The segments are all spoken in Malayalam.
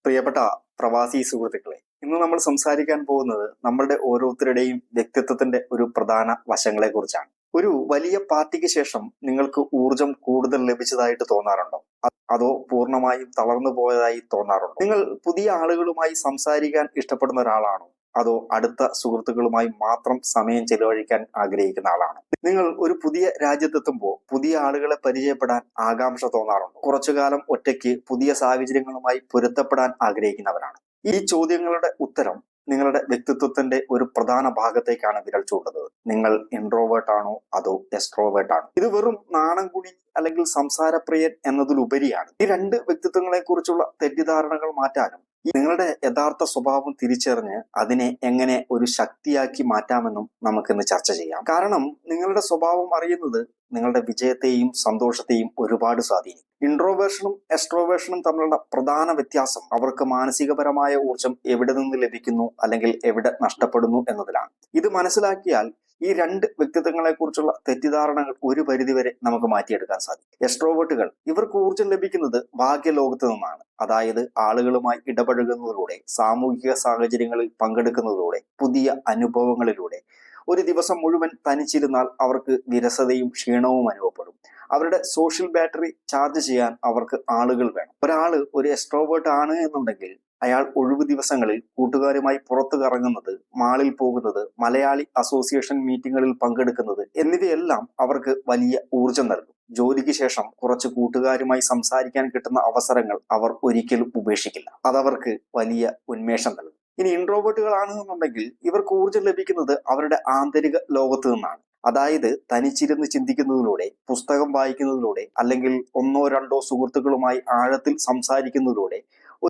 പ്രിയപ്പെട്ട പ്രവാസി സുഹൃത്തുക്കളെ, ഇന്ന് നമ്മൾ സംസാരിക്കാൻ പോകുന്നത് നമ്മളുടെ ഓരോരുത്തരുടെയും വ്യക്തിത്വത്തിന്റെ ഒരു പ്രധാന വശങ്ങളെ കുറിച്ചാണ്. ഒരു വലിയ പാർട്ടിക്ക് ശേഷം നിങ്ങൾക്ക് ഊർജം കൂടുതൽ ലഭിച്ചതായിട്ട് തോന്നാറുണ്ടോ? അതോ പൂർണ്ണമായും തളർന്നു പോയതായി തോന്നാറുണ്ടോ? നിങ്ങൾ പുതിയ ആളുകളുമായി സംസാരിക്കാൻ ഇഷ്ടപ്പെടുന്ന ഒരാളാണോ? അതോ അടുത്ത സുഹൃത്തുക്കളുമായി മാത്രം സമയം ചെലവഴിക്കാൻ ആഗ്രഹിക്കുന്ന ആളാണോ? നിങ്ങൾ ഒരു പുതിയ രാജ്യത്തെത്തുമ്പോൾ പുതിയ ആളുകളെ പരിചയപ്പെടാൻ ആകാംക്ഷ തോന്നാറുണ്ടോ? കുറച്ചു കാലം ഒറ്റയ്ക്ക് പുതിയ സാഹചര്യങ്ങളുമായി പൊരുത്തപ്പെടാൻ ആഗ്രഹിക്കുന്നവരാണ്? ഈ ചോദ്യങ്ങളുടെ ഉത്തരം നിങ്ങളുടെ വ്യക്തിത്വത്തിന്റെ ഒരു പ്രധാന ഭാഗത്തേക്കാണ് വിരൽ ചൂണ്ടുന്നത്. നിങ്ങൾ ഇൻട്രോവേർട്ട് ആണോ അതോ എക്സ്ട്രോവേർട്ട് ആണോ? ഇത് വെറും നാണംകുടി അല്ലെങ്കിൽ സംസാരപ്രിയൻ എന്നതിലുപരിയാണ്. ഈ രണ്ട് വ്യക്തിത്വങ്ങളെ കുറിച്ചുള്ള തെറ്റിദ്ധാരണകൾ മാറ്റാനും നിങ്ങളുടെ യഥാർത്ഥ സ്വഭാവം തിരിച്ചറിഞ്ഞ് അതിനെ എങ്ങനെ ഒരു ശക്തിയാക്കി മാറ്റാമെന്നും നമുക്കിന്ന് ചർച്ച ചെയ്യാം. കാരണം നിങ്ങളുടെ സ്വഭാവം അറിയുന്നത് നിങ്ങളുടെ വിജയത്തെയും സന്തോഷത്തെയും ഒരുപാട് സ്വാധീനിക്കും. ഇൻട്രോവേർഷനും എക്സ്ട്രോവേർഷനും തമ്മിലുള്ള പ്രധാന വ്യത്യാസം അവർക്ക് മാനസികപരമായ ഊർജം എവിടെ നിന്ന് ലഭിക്കുന്നു അല്ലെങ്കിൽ എവിടെ നഷ്ടപ്പെടുന്നു എന്നതിലാണ്. ഇത് മനസ്സിലാക്കിയാൽ ഈ രണ്ട് വ്യക്തിത്വങ്ങളെ കുറിച്ചുള്ള തെറ്റിദ്ധാരണകൾ ഒരു പരിധിവരെ നമുക്ക് മാറ്റിയെടുക്കാൻ സാധിക്കും. എക്സ്ട്രോവേർട്ടുകൾ, ഇവർക്ക് ഊർജം ലഭിക്കുന്നത് ഭാഗ്യലോകത്ത് നിന്നാണ്. അതായത് ആളുകളുമായി ഇടപഴകുന്നതിലൂടെ, സാമൂഹിക സാഹചര്യങ്ങളിൽ പങ്കെടുക്കുന്നതിലൂടെ, പുതിയ അനുഭവങ്ങളിലൂടെ. ഒരു ദിവസം മുഴുവൻ തനിച്ചിരുന്നാൽ അവർക്ക് വിരസതയും ക്ഷീണവും അനുഭവപ്പെടും. അവരുടെ സോഷ്യൽ ബാറ്ററി ചാർജ് ചെയ്യാൻ അവർക്ക് ആളുകൾ വേണം. ഒരു എക്സ്ട്രോവേർട്ട് ആണ് എന്നുണ്ടെങ്കിൽ അയാൾ ഒഴിവു ദിവസങ്ങളിൽ കൂട്ടുകാരുമായി പുറത്തു കറങ്ങുന്നത്, മാളിൽ പോകുന്നത്, മലയാളി അസോസിയേഷൻ മീറ്റിങ്ങുകളിൽ പങ്കെടുക്കുന്നത് എന്നിവയെല്ലാം അവർക്ക് വലിയ ഊർജം നൽകും. ജോലിക്ക് ശേഷം കുറച്ച് കൂട്ടുകാരുമായി സംസാരിക്കാൻ കിട്ടുന്ന അവസരങ്ങൾ അവർ ഒരിക്കലും ഉപേക്ഷിക്കില്ല. അതവർക്ക് വലിയ ഉന്മേഷം നൽകും. ഇനി ഇൻട്രോവേർട്ടുകളാണെന്നുണ്ടെങ്കിൽ ഇവർക്ക് ഊർജം ലഭിക്കുന്നത് അവരുടെ ആന്തരിക ലോകത്ത് നിന്നാണ്. അതായത് തനിച്ചിരുന്ന് ചിന്തിക്കുന്നതിലൂടെ, പുസ്തകം വായിക്കുന്നതിലൂടെ, അല്ലെങ്കിൽ ഒന്നോ രണ്ടോ സുഹൃത്തുക്കളുമായി ആഴത്തിൽ സംസാരിക്കുന്നതിലൂടെ.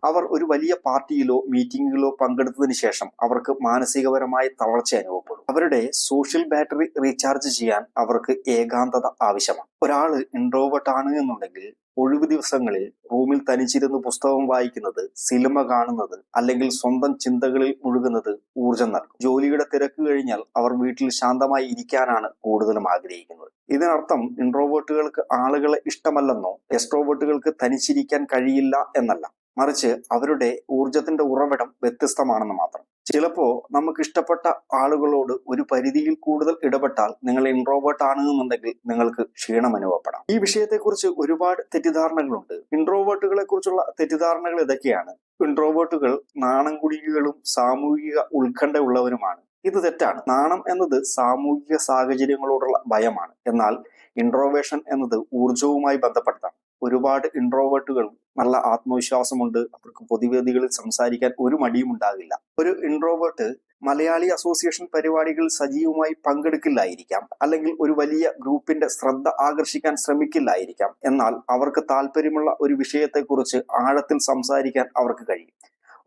അവർ ഒരു വലിയ പാർട്ടിയിലോ മീറ്റിംഗിലോ പങ്കെടുത്തതിന് ശേഷം അവർക്ക് മാനസികപരമായ തളർച്ച അനുഭവപ്പെടും. അവരുടെ സോഷ്യൽ ബാറ്ററി റീചാർജ് ചെയ്യാൻ അവർക്ക് ഏകാന്തത ആവശ്യമാണ്. ഒരാള് ഇൻട്രോവേർട്ട് ആണ് എന്നുണ്ടെങ്കിൽ ഒഴിവു ദിവസങ്ങളിൽ റൂമിൽ തനിച്ചിരുന്ന് പുസ്തകം വായിക്കുന്നത്, സിനിമ കാണുന്നത്, അല്ലെങ്കിൽ സ്വന്തം ചിന്തകളിൽ മുഴുകുന്നത് ഊർജം നൽകും. ജോലിയുടെ തിരക്ക് കഴിഞ്ഞാൽ അവർ വീട്ടിൽ ശാന്തമായി ഇരിക്കാനാണ് കൂടുതലും ആഗ്രഹിക്കുന്നത്. ഇതിനർത്ഥം ഇൻട്രോവേർട്ടുകൾക്ക് ആളുകളെ ഇഷ്ടമല്ലെന്നോ എക്സ്ട്രോവേർട്ടുകൾക്ക് തനിച്ചിരിക്കാൻ കഴിയില്ല എന്നല്ല. മറിച്ച് അവരുടെ ഊർജത്തിന്റെ ഉറവിടം വ്യത്യസ്തമാണെന്ന് മാത്രം. ചിലപ്പോ നമുക്ക് ഇഷ്ടപ്പെട്ട ആളുകളോട് ഒരു പരിധിയിൽ കൂടുതൽ ഇടപെട്ടാൽ നിങ്ങൾ ഇൻട്രോവേർട്ട് ആണെന്നുണ്ടെങ്കിൽ നിങ്ങൾക്ക് ക്ഷീണം അനുഭവപ്പെടാം. ഈ വിഷയത്തെക്കുറിച്ച് ഒരുപാട് തെറ്റിദ്ധാരണകളുണ്ട്. ഇൻട്രോവേർട്ടുകളെ കുറിച്ചുള്ള തെറ്റിദ്ധാരണകൾ ഇതൊക്കെയാണ്. ഇൻട്രോവേർട്ടുകൾ നാണംകുടികളും സാമൂഹിക ഉത്കണ്ഠ ഉള്ളവരുമാണ്. ഇത് തെറ്റാണ്. നാണം എന്നത് സാമൂഹിക സാഹചര്യങ്ങളോടുള്ള ഭയമാണ്. എന്നാൽ ഇൻട്രോവേഷൻ എന്നത് ഊർജവുമായി ബന്ധപ്പെട്ടതാണ്. ഒരുപാട് ഇൻട്രോവേർട്ടുകൾ നല്ല ആത്മവിശ്വാസമുണ്ട്. അവർക്ക് പൊതുവേദികളിൽ സംസാരിക്കാൻ ഒരു മടിയും ഉണ്ടാകില്ല. ഒരു ഇൻട്രോവേർട്ട് മലയാളി അസോസിയേഷൻ പരിപാടികളിൽ സജീവമായി പങ്കെടുക്കില്ലായിരിക്കാം, അല്ലെങ്കിൽ ഒരു വലിയ ഗ്രൂപ്പിന്റെ ശ്രദ്ധ ആകർഷിക്കാൻ ശ്രമിക്കില്ലായിരിക്കാം. എന്നാൽ അവർക്ക് താല്പര്യമുള്ള ഒരു വിഷയത്തെക്കുറിച്ച് ആഴത്തിൽ സംസാരിക്കാൻ അവർക്ക് കഴിയും.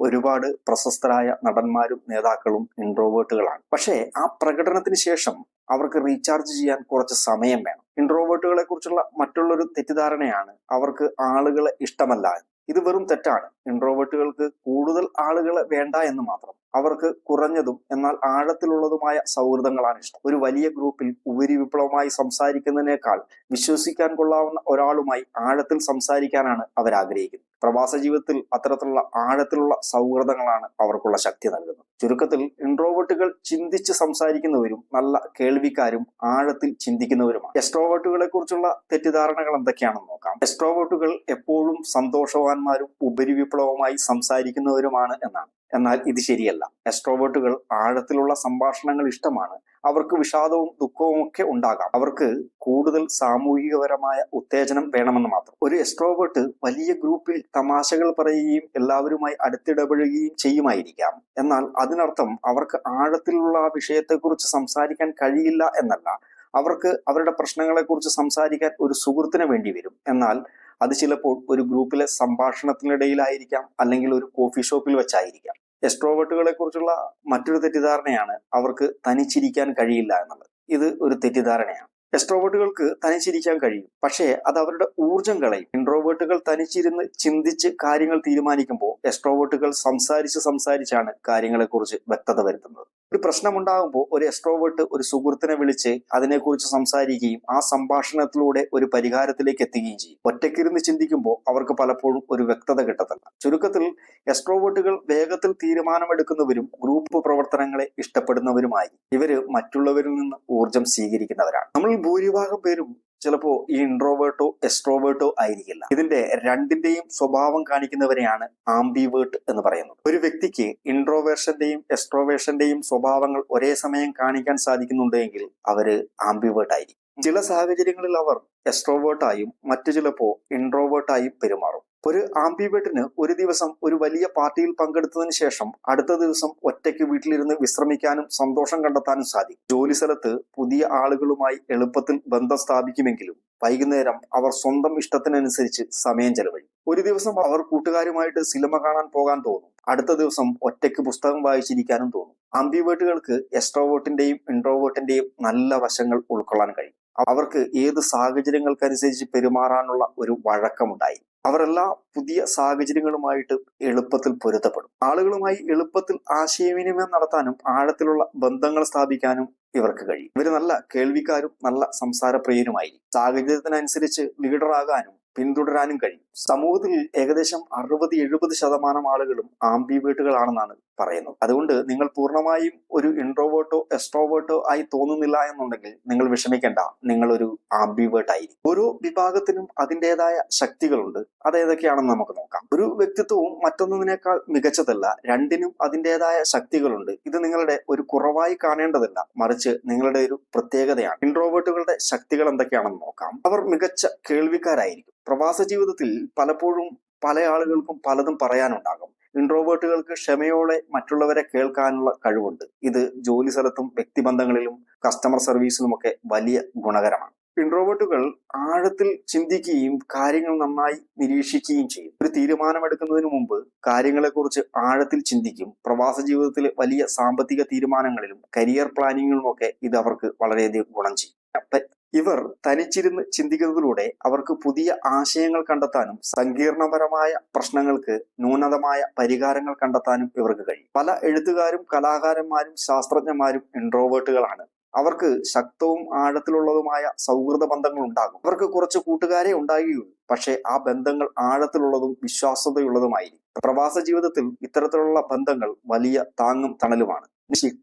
ഒരുപാട് പ്രശസ്തരായ നടന്മാരും നേതാക്കളും ഇൻട്രോവേർട്ടുകളാണ്. പക്ഷേ ആ പ്രകടനത്തിന് ശേഷം അവർക്ക് റീചാർജ് ചെയ്യാൻ കുറച്ച് സമയം വേണം. ഇൻട്രോവേർട്ടുകളെ കുറിച്ചുള്ള മറ്റുള്ളൊരു തെറ്റിദ്ധാരണയാണ് അവർക്ക് ആളുകളെ ഇഷ്ടമല്ല. ഇത് വെറും തെറ്റാണ്. ഇൻട്രോവേർട്ടുകൾക്ക് കൂടുതൽ ആളുകളെ വേണ്ട എന്ന് മാത്രം. അവർക്ക് കുറഞ്ഞതും എന്നാൽ ആഴത്തിലുള്ളതുമായ സൗഹൃദങ്ങളാണ് ഇഷ്ടം. ഒരു വലിയ ഗ്രൂപ്പിൽ ഉപരിവിപ്ലവമായി സംസാരിക്കുന്നതിനേക്കാൾ വിശ്വസിക്കാൻ കൊള്ളാവുന്ന ഒരാളുമായി ആഴത്തിൽ സംസാരിക്കാനാണ് അവർ ആഗ്രഹിക്കുന്നത്. പ്രവാസ ജീവിതത്തിൽ അത്തരത്തിലുള്ള ആഴത്തിലുള്ള സൗഹൃദങ്ങളാണ് അവർക്കുള്ള ശക്തി നൽകുന്നത്. ചുരുക്കത്തിൽ ഇൻട്രോവേർട്ടുകൾ ചിന്തിച്ച് സംസാരിക്കുന്നവരും നല്ല കേൾവിക്കാരും ആഴത്തിൽ ചിന്തിക്കുന്നവരുമാണ്. എക്സ്ട്രോവേർട്ടുകളെ കുറിച്ചുള്ള തെറ്റിദ്ധാരണകൾ എന്തൊക്കെയാണെന്ന് നോക്കാം. എക്സ്ട്രോവേർട്ടുകൾ എപ്പോഴും സന്തോഷവാന്മാരും ഉപരിവിപ്ലവമായി സംസാരിക്കുന്നവരുമാണ് എന്നാണ്. എന്നാൽ ഇത് ശരിയല്ല. എക്സ്ട്രോവേർട്ടുകൾ ആഴത്തിലുള്ള സംഭാഷണങ്ങൾ ഇഷ്ടമാണ്. അവർക്ക് വിഷാദവും ദുഃഖവും ഒക്കെ ഉണ്ടാകാം. അവർക്ക് കൂടുതൽ സാമൂഹികപരമായ ഉത്തേജനം വേണമെന്ന് മാത്രം. ഒരു എക്സ്ട്രോവേർട്ട് വലിയ ഗ്രൂപ്പിൽ തമാശകൾ പറയുകയും എല്ലാവരുമായി അടുത്തിടപഴകുകയും ചെയ്യുമായിരിക്കാം. എന്നാൽ അതിനർത്ഥം അവർക്ക് ആഴത്തിലുള്ള ആ വിഷയത്തെക്കുറിച്ച് സംസാരിക്കാൻ കഴിയില്ല എന്നല്ല. അവർക്ക് അവരുടെ പ്രശ്നങ്ങളെക്കുറിച്ച് സംസാരിക്കാൻ ഒരു സുഹൃത്തിന് വേണ്ടി വരും. എന്നാൽ അത് ചിലപ്പോൾ ഒരു ഗ്രൂപ്പിലെ സംഭാഷണത്തിനിടയിലായിരിക്കാം, അല്ലെങ്കിൽ ഒരു കോഫി ഷോപ്പിൽ വെച്ചായിരിക്കാം. എക്സ്ട്രോവേർട്ടുകളെ കുറിച്ചുള്ള മറ്റൊരു തെറ്റിദ്ധാരണയാണ് അവർക്ക് തനിച്ചിരിക്കാൻ കഴിയില്ല എന്നുള്ളത്. ഇത് ഒരു തെറ്റിദ്ധാരണയാണ്. എക്സ്ട്രോവേർട്ടുകൾക്ക് തനിച്ചിരിക്കാൻ കഴിയും, പക്ഷേ അത് അവരുടെ ഊർജം കളയും. ഇൻട്രോവേർട്ടുകൾ തനിച്ചിരുന്ന് ചിന്തിച്ച് കാര്യങ്ങൾ തീരുമാനിക്കുമ്പോൾ എക്സ്ട്രോവേർട്ടുകൾ സംസാരിച്ചാണ് കാര്യങ്ങളെക്കുറിച്ച് വ്യക്തത വരുത്തുന്നത്. ഒരു പ്രശ്നമുണ്ടാകുമ്പോൾ ഒരു എക്സ്ട്രോവേർട്ട് ഒരു സുഹൃത്തിനെ വിളിച്ച് അതിനെക്കുറിച്ച് സംസാരിക്കുകയും ആ സംഭാഷണത്തിലൂടെ ഒരു പരിഹാരത്തിലേക്ക് എത്തുകയും ചെയ്യും. ഒറ്റയ്ക്കിരുന്ന് ചിന്തിക്കുമ്പോൾ അവർക്ക് പലപ്പോഴും ഒരു വ്യക്തത കിട്ടത്തില്ല. ചുരുക്കത്തിൽ എക്സ്ട്രോവേർട്ടുകൾ വേഗത്തിൽ തീരുമാനമെടുക്കുന്നവരും ഗ്രൂപ്പ് പ്രവർത്തനങ്ങളെ ഇഷ്ടപ്പെടുന്നവരുമായി. ഇവര് മറ്റുള്ളവരിൽ നിന്ന് ഊർജം സ്വീകരിക്കുന്നവരാണ്. നമ്മൾ ഭൂരിഭാഗം പേരും ചിലപ്പോ ഈ ഇൻട്രോവേർട്ടോ എക്സ്ട്രോവേർട്ടോ ആയിരിക്കില്ല. ഇതിന്റെ രണ്ടിന്റെയും സ്വഭാവം കാണിക്കുന്നവരെയാണ് ആംബിവേർട്ട് എന്ന് പറയുന്നത്. ഒരു വ്യക്തിക്ക് ഇൻട്രോവേർഷന്റെയും എക്സ്ട്രോവേർഷന്റെയും സ്വഭാവങ്ങൾ ഒരേ സമയം കാണിക്കാൻ സാധിക്കുന്നുണ്ടെങ്കിൽ അവര് ആംബിവേർട്ട് ആയിരിക്കും. ചില സാഹചര്യങ്ങളിൽ അവർ എക്സ്ട്രോവേർട്ടായും മറ്റു ചിലപ്പോ ഇൻട്രോവേർട്ടായും പെരുമാറും. ഒരു ആംബിവേർട്ടിന് ഒരു ദിവസം ഒരു വലിയ പാർട്ടിയിൽ പങ്കെടുത്തതിന് ശേഷം അടുത്ത ദിവസം ഒറ്റയ്ക്ക് വീട്ടിലിരുന്ന് വിശ്രമിക്കാനും സന്തോഷം കണ്ടെത്താനും സാധിക്കും. ജോലി സ്ഥലത്ത് പുതിയ ആളുകളുമായി എളുപ്പത്തിൽ ബന്ധം സ്ഥാപിക്കുമെങ്കിലും വൈകുന്നേരം അവർ സ്വന്തം ഇഷ്ടത്തിനനുസരിച്ച് സമയം ചെലവഴിക്കും. ഒരു ദിവസം അവർ കൂട്ടുകാരുമായിട്ട് സിനിമ കാണാൻ പോകാൻ തോന്നും, അടുത്ത ദിവസം ഒറ്റയ്ക്ക് പുസ്തകം വായിച്ചിരിക്കാനും തോന്നും. ആംബിവേർട്ടുകൾക്ക് എക്സ്ട്രോവേർട്ടിന്റെയും ഇൻട്രോവേർട്ടിന്റെയും നല്ല വശങ്ങൾ ഉൾക്കൊള്ളാൻ കഴിയും. അവർക്ക് ഏത് സാഹചര്യങ്ങൾക്കനുസരിച്ച് പെരുമാറാനുള്ള ഒരു വഴക്കമുണ്ടായി. അവരെല്ലാ പുതിയ സാഹചര്യങ്ങളുമായിട്ട് എളുപ്പത്തിൽ പൊരുത്തപ്പെടും. ആളുകളുമായി എളുപ്പത്തിൽ ആശയവിനിമയം നടത്താനും ആഴത്തിലുള്ള ബന്ധങ്ങൾ സ്ഥാപിക്കാനും ഇവർക്ക് കഴിയും. ഇവര് നല്ല കേൾവിക്കാരും നല്ല സംസാരപ്രിയരുമായിരിക്കും. സാഹചര്യത്തിനനുസരിച്ച് ലീഡറാകാനും പിന്തുടരാനും കഴിയും. സമൂഹത്തിൽ ഏകദേശം 60-70% ആളുകളും ആംബിവേർട്ടുകളാണെന്നാണ് പറയുന്നത്. അതുകൊണ്ട് നിങ്ങൾ പൂർണ്ണമായും ഒരു ഇൻട്രോവേർട്ടോ എക്സ്ട്രോവേർട്ടോ ആയി തോന്നുന്നില്ല എന്നുണ്ടെങ്കിൽ നിങ്ങൾ വിഷമിക്കേണ്ട, നിങ്ങൾ ഒരു ആംബിവേർട്ട് ആയിരിക്കും. ഓരോ വിഭാഗത്തിനും അതിൻ്റെതായ ശക്തികളുണ്ട്. അതേതൊക്കെയാണെന്ന് നമുക്ക് നോക്കാം. ഒരു വ്യക്തിത്വവും മറ്റൊന്നിനേക്കാൾ മികച്ചതല്ല, രണ്ടിനും അതിൻ്റെതായ ശക്തികളുണ്ട്. ഇത് നിങ്ങളുടെ ഒരു കുറവായി കാണേണ്ടതല്ല, മറിച്ച് നിങ്ങളുടെ ഒരു പ്രത്യേകതയാണ്. ഇൻട്രോവേർട്ടുകളുടെ ശക്തികൾ എന്തൊക്കെയാണെന്ന് നോക്കാം. അവർ മികച്ച കേൾവിക്കാരായിരിക്കും. പ്രവാസ ജീവിതത്തിൽ പലപ്പോഴും പല ആളുകൾക്കും പലതും പറയാനുണ്ടാകും. ഇൻട്രോവേർട്ടുകൾക്ക് ക്ഷമയോടെ മറ്റുള്ളവരെ കേൾക്കാനുള്ള കഴിവുണ്ട്. ഇത് ജോലി സ്ഥലത്തും വ്യക്തിബന്ധങ്ങളിലും കസ്റ്റമർ സർവീസിലുമൊക്കെ വലിയ ഗുണകരമാണ്. ഇൻട്രോവേർട്ടുകൾ ആഴത്തിൽ ചിന്തിക്കുകയും കാര്യങ്ങൾ നന്നായി നിരീക്ഷിക്കുകയും ചെയ്യും. ഒരു തീരുമാനമെടുക്കുന്നതിന് മുമ്പ് കാര്യങ്ങളെക്കുറിച്ച് ആഴത്തിൽ ചിന്തിക്കും. പ്രവാസ ജീവിതത്തിലെ വലിയ സാമ്പത്തിക തീരുമാനങ്ങളിലും കരിയർ പ്ലാനിങ്ങിലുമൊക്കെ ഇത് അവർക്ക് വളരെയധികം ഗുണം ചെയ്യും. ഇവർ തനിച്ചിരുന്ന് ചിന്തിക്കുന്നതിലൂടെ അവർക്ക് പുതിയ ആശയങ്ങൾ കണ്ടെത്താനും സങ്കീർണപരമായ പ്രശ്നങ്ങൾക്ക് നൂതനമായ പരിഹാരങ്ങൾ കണ്ടെത്താനും ഇവർക്ക് കഴിയും. പല എഴുത്തുകാരും കലാകാരന്മാരും ശാസ്ത്രജ്ഞന്മാരും ഇൻട്രോവേർട്ടുകളാണ്. അവർക്ക് ശക്തവും ആഴത്തിലുള്ളതുമായ സൗഹൃദ ബന്ധങ്ങൾ ഉണ്ടാകും. അവർക്ക് കുറച്ച് കൂട്ടുകാരെ ഉണ്ടാകുകയുള്ളൂ, പക്ഷേ ആ ബന്ധങ്ങൾ ആഴത്തിലുള്ളതും വിശ്വാസ്യതയുള്ളതുമായിരിക്കും. പ്രവാസ ജീവിതത്തിൽ ഇത്തരത്തിലുള്ള ബന്ധങ്ങൾ വലിയ താങ്ങും തണലുമാണ്.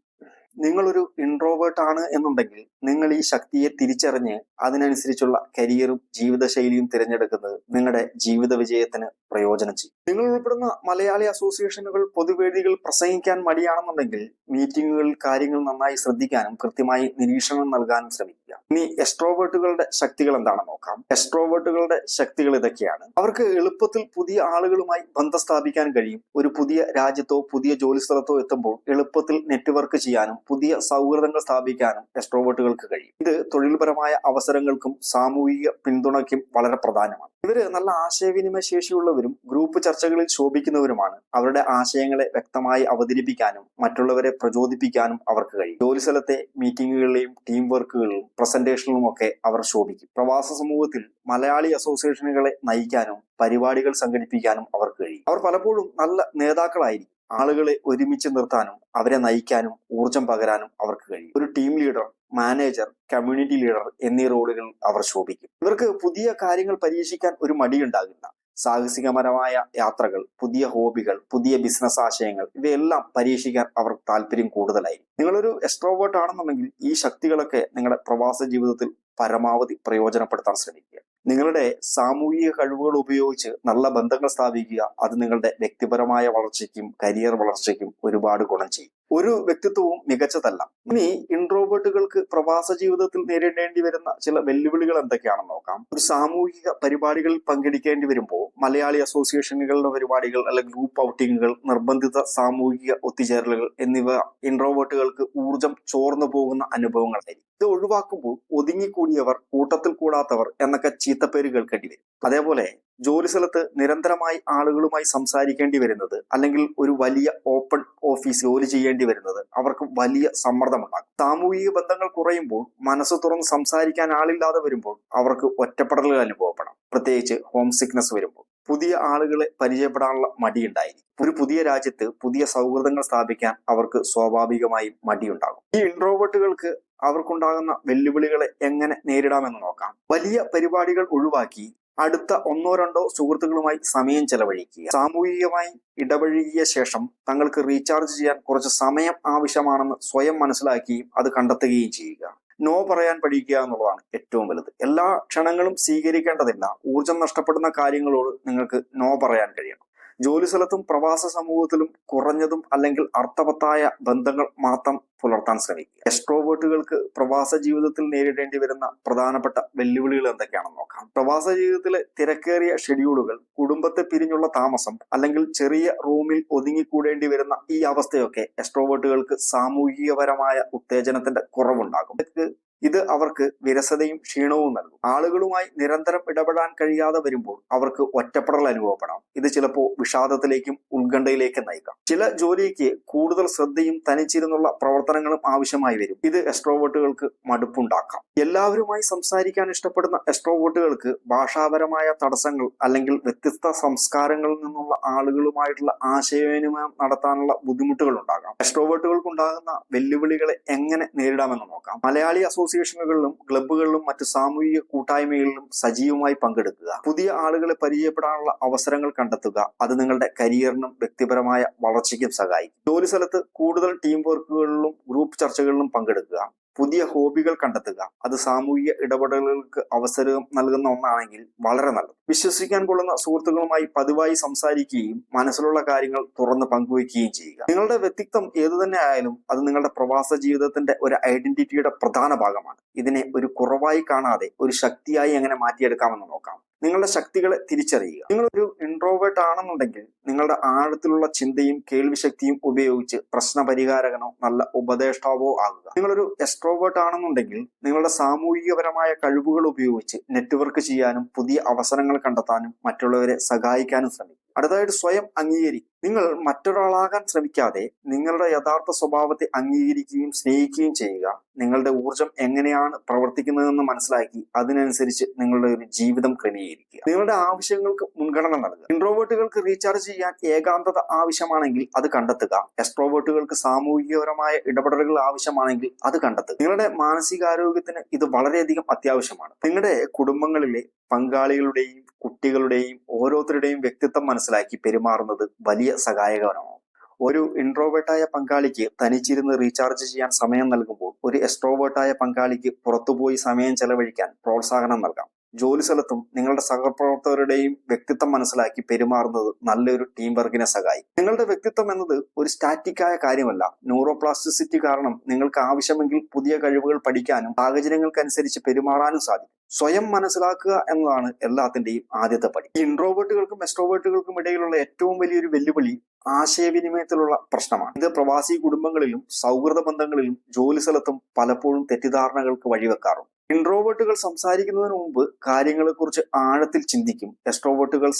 നിങ്ങളൊരു ഇൻട്രോവേർട്ട് ആണ് എന്നുണ്ടെങ്കിൽ നിങ്ങൾ ഈ ശക്തിയെ തിരിച്ചറിഞ്ഞ് അതിനനുസരിച്ചുള്ള കരിയറും ജീവിതശൈലിയും തിരഞ്ഞെടുക്കുന്നത് നിങ്ങളുടെ ജീവിത വിജയത്തിന് പ്രയോജനം ചെയ്യും. നിങ്ങൾ ഉൾപ്പെടുന്ന മലയാളി അസോസിയേഷനുകൾ പൊതുവേദികൾ പ്രസംഗിക്കാൻ മടിയാണെന്നുണ്ടെങ്കിൽ മീറ്റിങ്ങുകളിൽ കാര്യങ്ങൾ നന്നായി ശ്രദ്ധിക്കാനും കൃത്യമായി നിരീക്ഷണം നൽകാനും ശ്രമിക്കുക. ഇനി എക്സ്ട്രോവേർട്ടുകളുടെ ശക്തികൾ എന്താണെന്ന് നോക്കാം. എക്സ്ട്രോവേർട്ടുകളുടെ ശക്തികൾ ഇതൊക്കെയാണ്. അവർക്ക് എളുപ്പത്തിൽ പുതിയ ആളുകളുമായി ബന്ധം സ്ഥാപിക്കാൻ കഴിയും. ഒരു പുതിയ രാജ്യത്തോ പുതിയ ജോലി സ്ഥലത്തോ എത്തുമ്പോൾ എളുപ്പത്തിൽ നെറ്റ്വർക്ക് ചെയ്യാനും പുതിയ സൗഹൃദങ്ങൾ സ്ഥാപിക്കാനും എക്സ്ട്രോവേർട്ടുകൾക്ക് കഴിയും. ഇത് തൊഴിൽപരമായ അവസരങ്ങൾക്കും സാമൂഹിക പിന്തുണയ്ക്കും വളരെ പ്രധാനമാണ്. ഇവര് നല്ല ആശയവിനിമയ ശേഷിയുള്ളവരും ഗ്രൂപ്പ് ചർച്ചകളിൽ ശോഭിക്കുന്നവരുമാണ്. അവരുടെ ആശയങ്ങളെ വ്യക്തമായി അവതരിപ്പിക്കാനും മറ്റുള്ളവരെ പ്രചോദിപ്പിക്കാനും അവർക്ക് കഴിയും. ജോലി സ്ഥലത്തെ മീറ്റിങ്ങുകളിലെയും ടീം വർക്കുകളിലും പ്രസന്റേഷനിലും ഒക്കെ അവർ ശോഭിക്കും. പ്രവാസ സമൂഹത്തിൽ മലയാളി അസോസിയേഷനുകളെ നയിക്കാനും പരിപാടികൾ സംഘടിപ്പിക്കാനും അവർക്ക് കഴിയും. അവർ പലപ്പോഴും നല്ല നേതാക്കളായിരിക്കും. ആളുകളെ ഒരുമിച്ച് നിർത്താനും അവരെ നയിക്കാനും ഊർജം പകരാനും അവർക്ക് കഴിയും. ഒരു team leader, manager, community leader എന്നീ റോളുകൾ അവർ ശോഭിക്കും. ഇവർക്ക് പുതിയ കാര്യങ്ങൾ പരീക്ഷിക്കാൻ ഒരു മടിയുണ്ടാകില്ല. സാഹസികപരമായ യാത്രകൾ, പുതിയ ഹോബികൾ, പുതിയ ബിസിനസ് ആശയങ്ങൾ ഇവയെല്ലാം പരീക്ഷിക്കാൻ അവർ താല്പര്യം കൂടുതലായിരിക്കും. നിങ്ങളൊരു എക്സ്ട്രോവേർട്ട് ആണെന്നുണ്ടെങ്കിൽ ഈ ശക്തികളൊക്കെ നിങ്ങളുടെ പ്രവാസ ജീവിതത്തിൽ പരമാവധി പ്രയോജനപ്പെടുത്താൻ ശ്രമിക്കുക. നിങ്ങളുടെ സാമൂഹിക കഴിവുകൾ ഉപയോഗിച്ച് നല്ല ബന്ധങ്ങൾ സ്ഥാപിക്കുക. അത് നിങ്ങളുടെ വ്യക്തിപരമായ വളർച്ചയ്ക്കും കരിയർ വളർച്ചയ്ക്കും ഒരുപാട് ഗുണം ചെയ്യും. ഒരു വ്യക്തിത്വവും മികച്ചതല്ല. ഇനി ഇൻട്രോവേർട്ടുകൾക്ക് പ്രവാസ ജീവിതത്തിൽ നേരിടേണ്ടി വരുന്ന ചില വെല്ലുവിളികൾ എന്തൊക്കെയാണെന്ന് നോക്കാം. ഒരു സാമൂഹിക പരിപാടികളിൽ പങ്കെടുക്കേണ്ടി വരുമ്പോൾ മലയാളി അസോസിയേഷനുകളുടെ പരിപാടികൾ അല്ലെങ്കിൽ ഗ്രൂപ്പ് ഔട്ടിങ്ങുകൾ, നിർബന്ധിത സാമൂഹിക ഒത്തുചേരലുകൾ എന്നിവ ഇൻട്രോവേർട്ടുകൾക്ക് ഊർജം ചോർന്നു പോകുന്ന അനുഭവങ്ങളായിരിക്കും. ഇത് ഒഴിവാക്കുമ്പോൾ ഒതുങ്ങിക്കൂടിയവർ, കൂട്ടത്തിൽ കൂടാത്തവർ എന്നൊക്കെ ചീത്തപ്പേര് കേൾക്കേണ്ടി വരും. അതേപോലെ ജോലി സ്ഥലത്ത് നിരന്തരമായി ആളുകളുമായി സംസാരിക്കേണ്ടി വരുന്നത് അല്ലെങ്കിൽ ഒരു വലിയ ഓപ്പൺ ഓഫീസ് ജോലി ചെയ്യേണ്ടി വരുന്നത് അവർക്ക് വലിയ സമ്മർദ്ദമുണ്ടാകും. സാമൂഹിക ബന്ധങ്ങൾ കുറയുമ്പോൾ, മനസ്സ് തുറന്ന് സംസാരിക്കാൻ ആളില്ലാതെ വരുമ്പോൾ അവർക്ക് ഒറ്റപ്പെടലുകൾ അനുഭവപ്പെടാം. പ്രത്യേകിച്ച് ഹോം സിക്നസ് വരുമ്പോൾ. പുതിയ ആളുകളെ പരിചയപ്പെടാനുള്ള മടിയുണ്ടായിരിക്കും. ഒരു പുതിയ രാജ്യത്ത് പുതിയ സൗഹൃദങ്ങൾ സ്ഥാപിക്കാൻ അവർക്ക് സ്വാഭാവികമായും മടിയുണ്ടാകും. ഈ ഇൻട്രോവേർട്ടുകൾക്ക് അവർക്കുണ്ടാകുന്ന വെല്ലുവിളികളെ എങ്ങനെ നേരിടാമെന്ന് നോക്കാം. വലിയ പരിപാടികൾ ഒഴിവാക്കി അടുത്ത ഒന്നോ രണ്ടോ സുഹൃത്തുക്കളുമായി സമയം ചെലവഴിക്കുക. സാമൂഹികമായി ഇടപഴകിയ ശേഷം തങ്ങൾക്ക് റീചാർജ് ചെയ്യാൻ കുറച്ച് സമയം ആവശ്യമാണെന്ന് സ്വയം മനസ്സിലാക്കുകയും അത് കണ്ടെത്തുകയും ചെയ്യുക. നോ പറയാൻ പഠിക്കുക എന്നുള്ളതാണ് ഏറ്റവും വലുത്. എല്ലാ ക്ഷണങ്ങളും സ്വീകരിക്കേണ്ടതില്ല. ഊർജം നഷ്ടപ്പെടുന്ന കാര്യങ്ങളോട് നിങ്ങൾക്ക് നോ പറയാൻ കഴിയണം. ജോലിസ്ഥലത്തും പ്രവാസ സമൂഹത്തിലും കുറഞ്ഞതും അല്ലെങ്കിൽ അർത്ഥവത്തായ ബന്ധങ്ങൾ മാത്രം പുലർത്താൻ ശ്രമിക്കുക. എക്സ്ട്രോവേർട്ടുകൾക്ക് പ്രവാസ ജീവിതത്തിൽ നേരിടേണ്ടി വരുന്ന പ്രധാനപ്പെട്ട വെല്ലുവിളികൾ എന്തൊക്കെയാണെന്ന് നോക്കാം. പ്രവാസ ജീവിതത്തിലെ തിരക്കേറിയ ഷെഡ്യൂളുകൾ, കുടുംബത്തെ പിരിഞ്ഞുള്ള താമസം, അല്ലെങ്കിൽ ചെറിയ റൂമിൽ ഒതുങ്ങിക്കൂടേണ്ടി വരുന്ന ഈ അവസ്ഥയൊക്കെ എക്സ്ട്രോവേർട്ടുകൾക്ക് സാമൂഹികപരമായ ഉത്തേജനത്തിന്റെ കുറവുണ്ടാകും. ഇത് അവർക്ക് വിരസതയും ക്ഷീണവും നൽകും. ആളുകളുമായി നിരന്തരം ഇടപെടാൻ കഴിയാതെ വരുമ്പോൾ അവർക്ക് ഒറ്റപ്പെടൽ അനുഭവപ്പെടാം. ഇത് ചിലപ്പോൾ വിഷാദത്തിലേക്കും ഉത്കണ്ഠയിലേക്കും നയിക്കാം. ചില ജോലിക്ക് കൂടുതൽ ശ്രദ്ധയും തനിച്ചിരുന്നുള്ള പ്രവർത്തനങ്ങളും ആവശ്യമായി വരും. ഇത് എക്സ്ട്രോവേർട്ടുകൾക്ക് മടുപ്പുണ്ടാക്കാം. എല്ലാവരുമായി സംസാരിക്കാൻ ഇഷ്ടപ്പെടുന്ന എക്സ്ട്രോവേർട്ടുകൾക്ക് ഭാഷാപരമായ തടസ്സങ്ങൾ അല്ലെങ്കിൽ വ്യത്യസ്ത സംസ്കാരങ്ങളിൽ നിന്നുള്ള ആളുകളുമായിട്ടുള്ള ആശയവിനിമയം നടത്താനുള്ള ബുദ്ധിമുട്ടുകൾ ഉണ്ടാകാം. എക്സ്ട്രോവേർട്ടുകൾക്കുണ്ടാകുന്ന വെല്ലുവിളികളെ എങ്ങനെ നേരിടാമെന്ന് നോക്കാം. മലയാളി അസോസിയേഷനുകളിലും ക്ലബ്ബുകളിലും മറ്റ് സാമൂഹിക കൂട്ടായ്മകളിലും സജീവമായി പങ്കെടുക്കുക. പുതിയ ആളുകളെ പരിചയപ്പെടാനുള്ള അവസരങ്ങൾ കണ്ടെത്തുക. അത് നിങ്ങളുടെ കരിയറിനും വ്യക്തിപരമായ വളർച്ചയ്ക്കും സഹായിക്കും. ജോലി സ്ഥലത്ത് കൂടുതൽ ടീം വർക്കുകളിലും ഗ്രൂപ്പ് ചർച്ചകളിലും പങ്കെടുക്കുക. പുതിയ ഹോബികൾ കണ്ടെത്തുക. അത് സാമൂഹിക ഇടപെടലുകൾക്ക് അവസരം നൽകുന്ന ഒന്നാണെങ്കിൽ വളരെ നല്ലത്. വിശ്വസിക്കാൻ കൊള്ളുന്ന സുഹൃത്തുക്കളുമായി പതിവായി സംസാരിക്കുകയും മനസ്സിലുള്ള കാര്യങ്ങൾ തുറന്ന് പങ്കുവയ്ക്കുകയും ചെയ്യുക. നിങ്ങളുടെ വ്യക്തിത്വം ഏതു തന്നെ ആയാലും അത് നിങ്ങളുടെ പ്രവാസ ജീവിതത്തിന്റെ ഒരു ഐഡന്റിറ്റിയുടെ പ്രധാന ഭാഗമാണ്. ഇതിനെ ഒരു കുറവായി കാണാതെ ഒരു ശക്തിയായി എങ്ങനെ മാറ്റിയെടുക്കാമെന്ന് നോക്കാം. നിങ്ങളുടെ ശക്തികളെ തിരിച്ചറിയുക. നിങ്ങളൊരു ഇൻട്രോവേർട്ട് ആണെന്നുണ്ടെങ്കിൽ നിങ്ങളുടെ ആഴത്തിലുള്ള ചിന്തയും കേൾവിശക്തിയും ഉപയോഗിച്ച് പ്രശ്ന പരിഹാരകനോ നല്ല ഉപദേഷ്ടാവോ ആകുക. നിങ്ങളൊരു എക്സ്ട്രോവേർട്ട് ആണെന്നുണ്ടെങ്കിൽ നിങ്ങളുടെ സാമൂഹികപരമായ കഴിവുകൾ ഉപയോഗിച്ച് നെറ്റ്വർക്ക് ചെയ്യാനും പുതിയ അവസരങ്ങൾ കണ്ടെത്താനും മറ്റുള്ളവരെ സഹായിക്കാനും ശ്രമിക്കും. അടുത്തതായിട്ട് സ്വയം അംഗീകരിക്കും. നിങ്ങൾ മറ്റൊരാളാകാൻ ശ്രമിക്കാതെ നിങ്ങളുടെ യഥാർത്ഥ സ്വഭാവത്തെ അംഗീകരിക്കുകയും സ്നേഹിക്കുകയും ചെയ്യുക. നിങ്ങളുടെ ഊർജം എങ്ങനെയാണ് പ്രവർത്തിക്കുന്നതെന്ന് മനസ്സിലാക്കി അതിനനുസരിച്ച് നിങ്ങളുടെ ഒരു ജീവിതം ക്രമീകരിക്കുക. നിങ്ങളുടെ ആവശ്യങ്ങൾക്ക് മുൻഗണന നൽകുക. ഇൻട്രോവേർട്ടുകൾക്ക് റീചാർജ് ചെയ്യാൻ ഏകാന്തത ആവശ്യമാണെങ്കിൽ അത് കണ്ടെത്തുക. എക്സ്ട്രോവേർട്ടുകൾക്ക് സാമൂഹികപരമായ ഇടപെടലുകൾ ആവശ്യമാണെങ്കിൽ അത് കണ്ടെത്തുക. നിങ്ങളുടെ മാനസികാരോഗ്യത്തിന് ഇത് വളരെയധികം അത്യാവശ്യമാണ്. നിങ്ങളുടെ കുടുംബങ്ങളിലെ പങ്കാളികളുടെയും കുട്ടികളുടെയും ഓരോരുത്തരുടെയും വ്യക്തിത്വം മനസ്സിലാക്കി പെരുമാറുന്നത് വലിയ സഹായകരമാണ്. ഒരു ഇൻട്രോവേർട്ടായ പങ്കാളിക്ക് തനിച്ചിരുന്ന് റീചാർജ് ചെയ്യാൻ സമയം നൽകുമ്പോൾ ഒരു എക്സ്ട്രോവേർട്ടായ പങ്കാളിക്ക് പുറത്തുപോയി സമയം ചെലവഴിക്കാൻ പ്രോത്സാഹനം നൽകാം. ജോലി സ്ഥലത്തും നിങ്ങളുടെ സഹപ്രവർത്തകരുടെയും വ്യക്തിത്വം മനസ്സിലാക്കി പെരുമാറുന്നത് നല്ലൊരു ടീം വർക്കിനെ സഹായിക്കും. നിങ്ങളുടെ വ്യക്തിത്വം എന്നത് ഒരു സ്റ്റാറ്റിക്കായ കാര്യമല്ല. ന്യൂറോപ്ലാസ്റ്റിസിറ്റി കാരണം നിങ്ങൾക്ക് ആവശ്യമെങ്കിൽ പുതിയ കഴിവുകൾ പഠിക്കാനും സാഹചര്യങ്ങൾക്കനുസരിച്ച് പെരുമാറാനും സാധിക്കും. സ്വയം മനസ്സിലാക്കുക എന്നതാണ് എല്ലാത്തിന്റെയും ആദ്യത്തെ പടി. ഇൻട്രോവേർട്ടുകൾക്കും എക്സ്ട്രോവേർട്ടുകൾക്കും ഇടയിലുള്ള ഏറ്റവും വലിയൊരു വെല്ലുവിളി ആശയവിനിമയത്തിലുള്ള പ്രശ്നമാണ്. ഇത് പ്രവാസി കുടുംബങ്ങളിലും സൗഹൃദ ബന്ധങ്ങളിലും ജോലി സ്ഥലത്തും പലപ്പോഴും തെറ്റിദ്ധാരണകൾക്ക് വഴിവെക്കാറുണ്ട്. ഇൻട്രോവേർട്ടുകൾ സംസാരിക്കുന്നതിന് മുമ്പ് കാര്യങ്ങളെക്കുറിച്ച് ആഴത്തിൽ ചിന്തിക്കും. എക്സ്ട്രോവേർട്ടുകൾ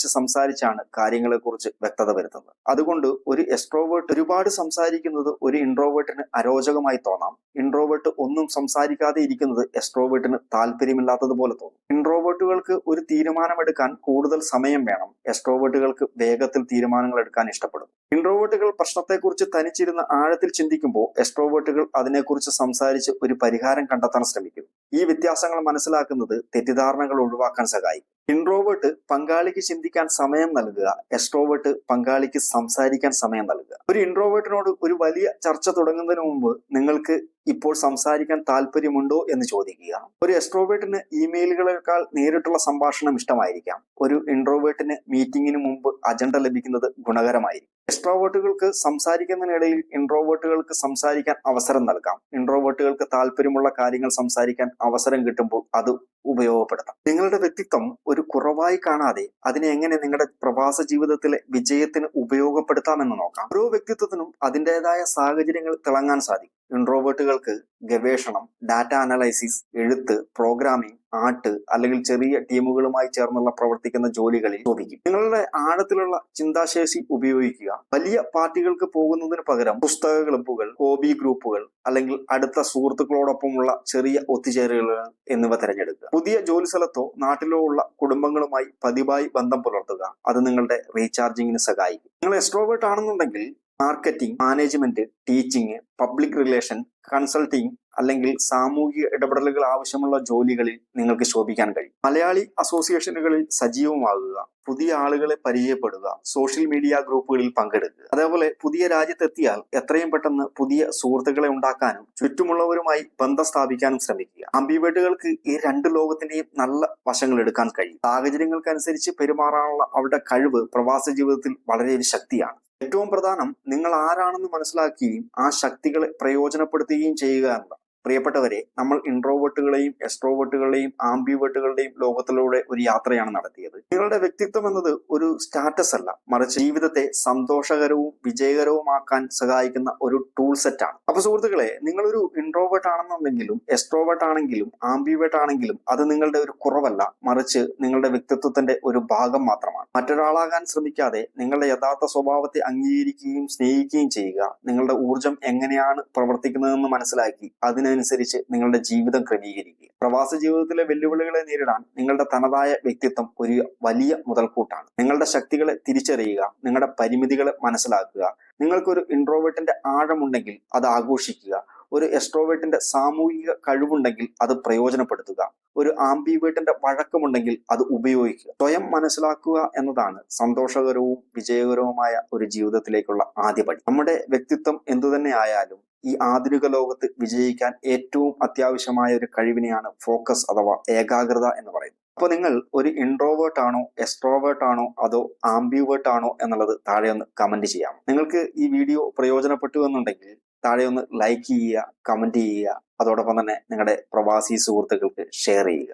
സംസാരിച്ചാണ് കാര്യങ്ങളെക്കുറിച്ച് വ്യക്തത വരുത്തുന്നത്. അതുകൊണ്ട് ഒരു എക്സ്ട്രോവേർട്ട് ഒരുപാട് സംസാരിക്കുന്നത് ഒരു ഇൻട്രോവേർട്ടിന് അരോചകമായി തോന്നാം. ഇൻട്രോവേർട്ട് ഒന്നും സംസാരിക്കാതെ ഇരിക്കുന്നത് എക്സ്ട്രോവേർട്ടിന് താല്പര്യമില്ലാത്തതുപോലെ തോന്നും. ഇൻട്രോവേർട്ടുകൾക്ക് ഒരു തീരുമാനമെടുക്കാൻ കൂടുതൽ സമയം വേണം. എക്സ്ട്രോവേർട്ടുകൾക്ക് വേഗത്തിൽ തീരുമാനങ്ങൾ എടുക്കാൻ ഇഷ്ടപ്പെടും. ഇൻട്രോവേർട്ടുകൾ പ്രശ്നത്തെക്കുറിച്ച് തനിച്ചിരുന്ന് ആഴത്തിൽ ചിന്തിക്കുമ്പോൾ എക്സ്ട്രോവേർട്ടുകൾ അതിനെക്കുറിച്ച് സംസാരിച്ച് ഒരു പരിഹാരം കണ്ടെത്താൻ ശ്രമിക്കും. ഈ വ്യത്യാസങ്ങൾ മനസ്സിലാക്കുന്നത് തെറ്റിദ്ധാരണകൾ ഒഴിവാക്കാൻ സഹായിക്കും. ഇൻട്രോവേർട്ട് പങ്കാളിക്ക് ചിന്തിക്കാൻ സമയം നൽകുക. എക്സ്ട്രോവേർട്ട് പങ്കാളിക്ക് സംസാരിക്കാൻ സമയം നൽകുക. ഒരു ഇൻട്രോവേർട്ടിനോട് ഒരു വലിയ ചർച്ച തുടങ്ങുന്നതിന് മുമ്പ് നിങ്ങൾക്ക് ഇപ്പോൾ സംസാരിക്കാൻ താല്പര്യമുണ്ടോ എന്ന് ചോദിക്കുക. ഒരു എക്സ്ട്രോവേർട്ടിന് ഇമെയിലുകളെക്കാൾ നേരിട്ടുള്ള സംഭാഷണം ഇഷ്ടമായിരിക്കാം. ഒരു ഇൻട്രോവേർട്ടിന് മീറ്റിംഗിന് മുമ്പ് അജണ്ട ലഭിക്കുന്നത് ഗുണകരമായിരിക്കും. എക്സ്ട്രോവേർട്ടുകൾക്ക് സംസാരിക്കുന്നതിനിടയിൽ ഇൻട്രോവേർട്ടുകൾക്ക് സംസാരിക്കാൻ അവസരം നൽകാം. ഇൻട്രോവേർട്ടുകൾക്ക് താല്പര്യമുള്ള കാര്യങ്ങൾ സംസാരിക്കാൻ അവസരം കിട്ടുമ്പോൾ അത് ഉപയോഗപ്പെടുത്താം. നിങ്ങളുടെ വ്യക്തിത്വം ഒരു കുറവായി കാണാതെ അതിനെ എങ്ങനെ നിങ്ങളുടെ പ്രവാസ ജീവിതത്തിലെ വിജയത്തിന് ഉപയോഗപ്പെടുത്താമെന്ന് നോക്കാം. ഓരോ വ്യക്തിത്വത്തിനും അതിൻ്റെതായ സാഹചര്യങ്ങൾ തിളങ്ങാൻ സാധിക്കും. ഇൻട്രോവേർട്ടുകൾക്ക് ഗവേഷണം, ഡാറ്റ അനലൈസിസ്, എഴുത്ത്, പ്രോഗ്രാമിംഗ്, ആർട്ട് അല്ലെങ്കിൽ ചെറിയ ടീമുകളുമായി ചേർന്നുള്ള പ്രവർത്തിക്കുന്ന ജോലികളിൽ ശോഭിക്കും. നിങ്ങളുടെ ആഴത്തിലുള്ള ചിന്താശേഷി ഉപയോഗിക്കുക. വലിയ പാർട്ടികൾക്ക് പോകുന്നതിന് പകരം പുസ്തക ക്ലബ്ബുകൾ, ഹോബി ഗ്രൂപ്പുകൾ അല്ലെങ്കിൽ അടുത്ത സുഹൃത്തുക്കളോടൊപ്പമുള്ള ചെറിയ ഒത്തുചേരലുകൾ എന്നിവ തിരഞ്ഞെടുക്കുക. പുതിയ ജോലി സ്ഥലത്തോ നാട്ടിലോ ഉള്ള കുടുംബങ്ങളുമായി പതിവായി ബന്ധം പുലർത്തുക. അത് നിങ്ങളുടെ റീചാർജിങ്ങിന് സഹായിക്കും. നിങ്ങൾ എക്സ്ട്രോവേർട്ട് ആണെന്നുണ്ടെങ്കിൽ marketing, management, teaching, public relation, consulting അല്ലെങ്കിൽ സാമൂഹിക ഇടപെടലുകൾ ആവശ്യമുള്ള ജോലികളിൽ നിങ്ങൾക്ക് ശോഭിക്കാൻ കഴിയും. മലയാളി അസോസിയേഷനുകളിൽ സജീവമാകുക, പുതിയ ആളുകളെ പരിചയപ്പെടുക, സോഷ്യൽ മീഡിയ ഗ്രൂപ്പുകളിൽ പങ്കെടുക്കുക. അതേപോലെ പുതിയ രാജ്യത്തെത്തിയാൽ എത്രയും പെട്ടെന്ന് പുതിയ സുഹൃത്തുക്കളെ ഉണ്ടാക്കാനും ചുറ്റുമുള്ളവരുമായി ബന്ധം സ്ഥാപിക്കാനും ശ്രമിക്കുക. ആംബിവേർട്ടുകൾക്ക് ഈ രണ്ട് ലോകത്തിന്റെയും നല്ല വശങ്ങൾ എടുക്കാൻ കഴിയും. സാഹചര്യങ്ങൾക്കനുസരിച്ച് പെരുമാറാനുള്ള അവരുടെ കഴിവ് പ്രവാസ ജീവിതത്തിൽ വളരെ ഒരു ശക്തിയാണ്. ഏറ്റവും പ്രധാനം നിങ്ങൾ ആരാണെന്ന് മനസ്സിലാക്കുകയും ആ ശക്തികളെ പ്രയോജനപ്പെടുത്തുകയും ചെയ്യുക എന്നതാണ്. പ്രിയപ്പെട്ടവരെ, നമ്മൾ ഇൻട്രോവേർട്ടുകളെയും എക്സ്ട്രോവേർട്ടുകളുടെയും ആംബിവേർട്ടുകളുടെയും ലോകത്തിലൂടെ ഒരു യാത്രയാണ് നടത്തിയത്. നിങ്ങളുടെ വ്യക്തിത്വം എന്നത് ഒരു സ്റ്റാറ്റസ് അല്ല, മറിച്ച് ജീവിതത്തെ സന്തോഷകരവും വിജയകരവുമാക്കാൻ സഹായിക്കുന്ന ഒരു ടൂൾ സെറ്റാണ്. അപ്പൊ സുഹൃത്തുക്കളെ, നിങ്ങളൊരു ഇൻട്രോവേർട്ട് ആണെന്നുണ്ടെങ്കിലും എക്സ്ട്രോവേർട്ട് ആണെങ്കിലും ആംബിവേർട്ട് ആണെങ്കിലും അത് നിങ്ങളുടെ ഒരു കുറവല്ല, മറിച്ച് നിങ്ങളുടെ വ്യക്തിത്വത്തിന്റെ ഒരു ഭാഗം മാത്രമാണ്. മറ്റൊരാളാകാൻ ശ്രമിക്കാതെ നിങ്ങളുടെ യഥാർത്ഥ സ്വഭാവത്തെ അംഗീകരിക്കുകയും സ്നേഹിക്കുകയും ചെയ്യുക. നിങ്ങളുടെ ഊർജം എങ്ങനെയാണ് പ്രവർത്തിക്കുന്നതെന്ന് മനസ്സിലാക്കി അതിനനുസരിച്ച് നിങ്ങളുടെ ജീവിതം ക്രമീകരിക്കുക. പ്രവാസ ജീവിതത്തിലെ വെല്ലുവിളികളെ നേരിടാൻ നിങ്ങളുടെ തനതായ വ്യക്തിത്വം ഒരു വലിയ മുതൽക്കൂട്ടാണ്. നിങ്ങളുടെ ശക്തികളെ തിരിച്ചറിയുക, നിങ്ങളുടെ പരിമിതികളെ മനസ്സിലാക്കുക. നിങ്ങൾക്കൊരു ഇൻട്രോവേർട്ടിന്റെ ആഴമുണ്ടെങ്കിൽ അത് ആഘോഷിക്കുക. ഒരു എക്സ്ട്രോവേർട്ടിന്റെ സാമൂഹിക കഴിവുണ്ടെങ്കിൽ അത് പ്രയോജനപ്പെടുത്തുക. ഒരു ആംബിവേർട്ടിന്റെ വഴക്കമുണ്ടെങ്കിൽ അത് ഉപയോഗിക്കുക. സ്വയം മനസ്സിലാക്കുക എന്നതാണ് സന്തോഷകരവും വിജയകരവുമായ ഒരു ജീവിതത്തിലേക്കുള്ള ആദ്യപടി. നമ്മുടെ വ്യക്തിത്വം എന്തുതന്നെ ആയാലും ഈ ആധുനിക ലോകത്ത് വിജയിക്കാൻ ഏറ്റവും അത്യാവശ്യമായ ഒരു കഴിവിനെയാണ് ഫോക്കസ് അഥവാ ഏകാഗ്രത എന്ന് പറയുന്നത്. അപ്പോൾ നിങ്ങൾ ഒരു ഇൻട്രോവേർട്ട് ആണോ, എക്സ്ട്രോവേർട്ട് ആണോ, അതോ ആംബിവേർട്ട് ആണോ എന്നുള്ളത് താഴെ ഒന്ന് കമന്റ് ചെയ്യാം. നിങ്ങൾക്ക് ഈ വീഡിയോ പ്രയോജനപ്പെട്ടു എന്നുണ്ടെങ്കിൽ താഴെ ഒന്ന് ലൈക്ക് ചെയ്യുക, കമന്റ് ചെയ്യുക. അതോടൊപ്പം തന്നെ നിങ്ങളുടെ പ്രവാസി സുഹൃത്തുക്കൾക്ക് ഷെയർ ചെയ്യുക.